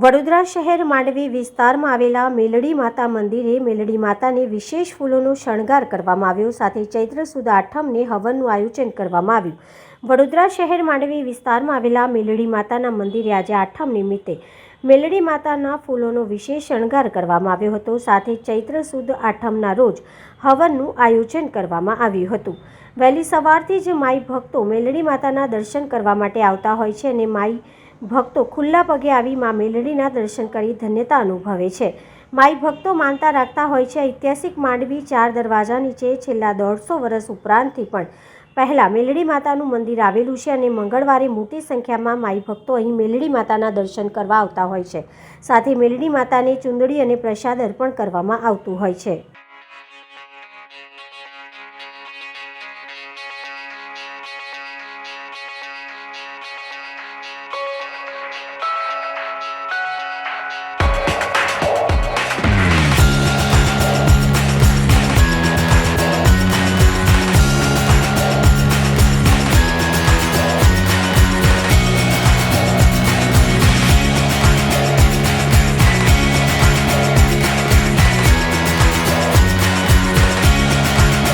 વડોદરા શહેર માંડવી વિસ્તારમાં આવેલા મેલડી માતા મંદિરે મેલડી માતાને વિશેષ ફૂલોનો શણગાર કરવામાં આવ્યો. સાથે ચૈત્ર સુદ આઠમને હવનનું આયોજન કરવામાં આવ્યું. વડોદરા શહેર માંડવી વિસ્તારમાં આવેલા મેલડી માતાના મંદિરે આજે આઠમ નિમિત્તે મેલડી માતાના ફૂલોનો વિશેષ શણગાર કરવામાં આવ્યો હતો. સાથે ચૈત્ર સુદ આઠમના રોજ હવનનું આયોજન કરવામાં આવ્યું હતું. વહેલી સવારથી જ માઈ ભક્તો મેલડી માતાના દર્શન કરવા માટે આવતા હોય છે અને માઈ ભક્તો ખુલ્લા પગે આવી મા મેલડીના દર્શન કરી ધન્યતા અનુભવે છે. માઈ ભક્તો માનતા રાખતા હોય છે. ઐતિહાસિક માંડવી 4 દરવાજા નીચે છેલ્લા 150 વર્ષ ઉપરાંતથી પણ પહેલાં મેલડી માતાનું મંદિર આવેલું છે અને મંગળવારે મોટી સંખ્યામાં માઈ ભક્તો અહીં મેલડી માતાના દર્શન કરવા આવતા હોય છે. સાથે મેલડી માતાને ચુંદડી અને પ્રસાદ અર્પણ કરવામાં આવતું હોય છે.